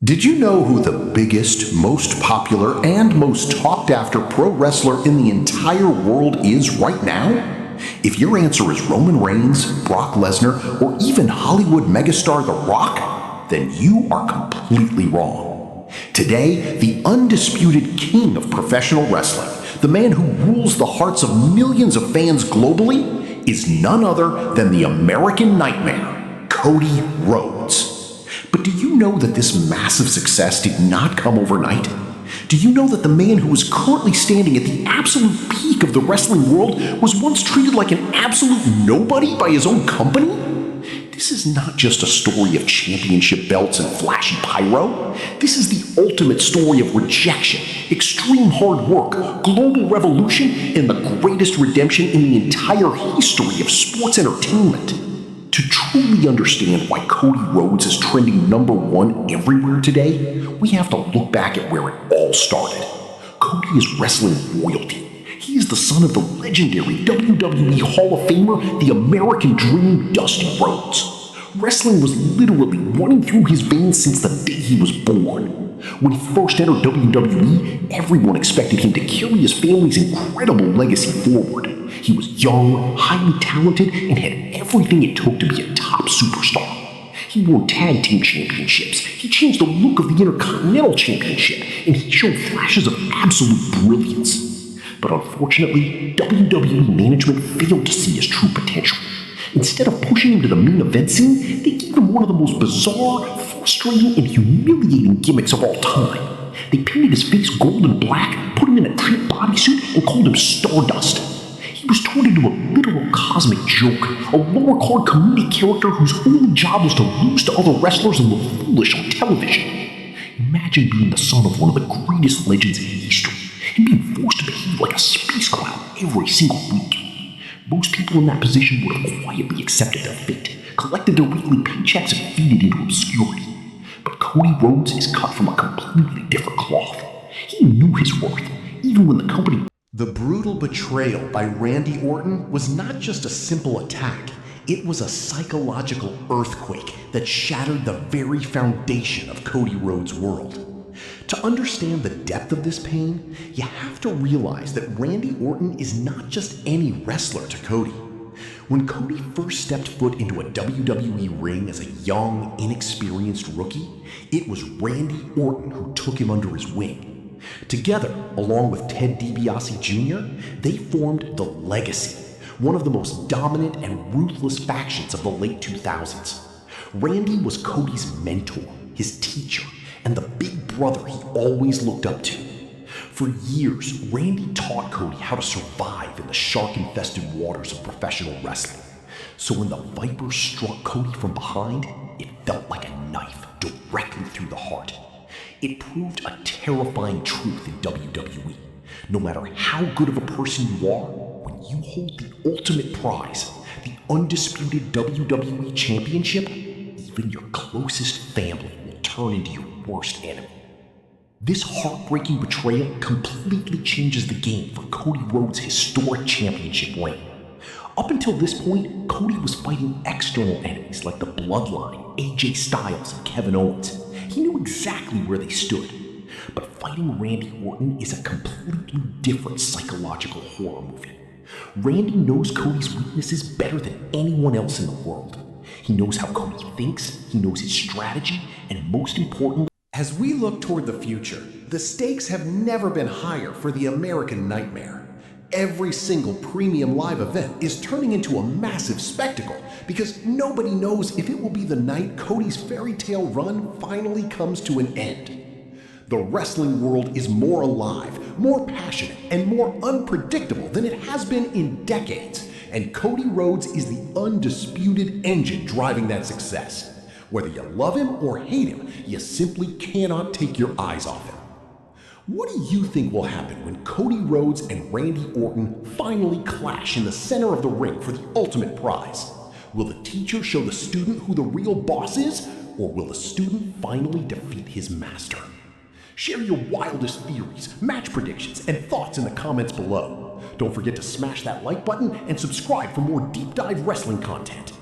Did you know who the biggest, most popular, and most talked after pro wrestler in the entire world is right now? If your answer is Roman Reigns, Brock Lesnar, or even Hollywood megastar The Rock, then you are completely wrong. Today, the undisputed king of professional wrestling, the man who rules the hearts of millions of fans globally, is none other than the American Nightmare, Cody Rhodes. But do you know that this massive success did not come overnight? Do you know that the man who is currently standing at the absolute peak of the wrestling world was once treated like an absolute nobody by his own company? This is not just a story of championship belts and flashy pyro. This is the ultimate story of rejection, extreme hard work, global revolution, and the greatest redemption in the entire history of sports entertainment. To truly understand why Cody Rhodes is trending #1 everywhere today, we have to look back at where it all started. Cody is wrestling royalty. He is the son of the legendary WWE Hall of Famer, the American Dream, Dusty Rhodes. Wrestling was literally running through his veins since the day he was born. When he first entered WWE, everyone expected him to carry his family's incredible legacy forward. He was young, highly talented, and had everything it took to be a top superstar. He won tag team championships, he changed the look of the Intercontinental Championship, and he showed flashes of absolute brilliance. But unfortunately, WWE management failed to see his true potential. Instead of pushing him to the main event scene, they gave him one of the most bizarre, frustrating, and humiliating gimmicks of all time. They painted his face gold and black, put him in a tight bodysuit, and called him Stardust. He was turned into a literal cosmic joke, a lower card comedic character whose only job was to lose to other wrestlers and look foolish on television. Imagine being the son of one of the greatest legends in history and being forced to behave like a space clown every single week. Most people in that position would have quietly accepted their fate, collected their weekly paychecks, and faded into obscurity. But Cody Rhodes is cut from a completely different cloth. He knew his worth, even when the company. The brutal betrayal by Randy Orton was not just a simple attack, it was a psychological earthquake that shattered the very foundation of Cody Rhodes' world. To understand the depth of this pain, you have to realize that Randy Orton is not just any wrestler to Cody. When Cody first stepped foot into a WWE ring as a young, inexperienced rookie, it was Randy Orton who took him under his wing. Together, along with Ted DiBiase Jr., they formed the Legacy, one of the most dominant and ruthless factions of the late 2000s. Randy was Cody's mentor, his teacher, and the big brother he always looked up to. For years, Randy taught Cody how to survive in the shark-infested waters of professional wrestling. So when the Viper struck Cody from behind, it felt like a knife directly through the heart. It proved a terrifying truth in WWE. No matter how good of a person you are, when you hold the ultimate prize, the undisputed WWE Championship, even your closest family will turn into your worst enemy. This heartbreaking betrayal completely changes the game for Cody Rhodes' historic championship reign. Up until this point, Cody was fighting external enemies like the Bloodline, AJ Styles, and Kevin Owens. He knew exactly where they stood. But fighting Randy Orton is a completely different psychological horror movie. Randy knows Cody's weaknesses better than anyone else in the world. He knows how Cody thinks, he knows his strategy, and most importantly, as we look toward the future, the stakes have never been higher for the American Nightmare. Every single premium live event is turning into a massive spectacle because nobody knows if it will be the night Cody's fairy tale run finally comes to an end. The wrestling world is more alive, more passionate, and more unpredictable than it has been in decades, and Cody Rhodes is the undisputed engine driving that success. Whether you love him or hate him, you simply cannot take your eyes off him. What do you think will happen when Cody Rhodes and Randy Orton finally clash in the center of the ring for the ultimate prize? Will the teacher show the student who the real boss is, or will the student finally defeat his master? Share your wildest theories, match predictions, and thoughts in the comments below. Don't forget to smash that like button and subscribe for more deep dive wrestling content.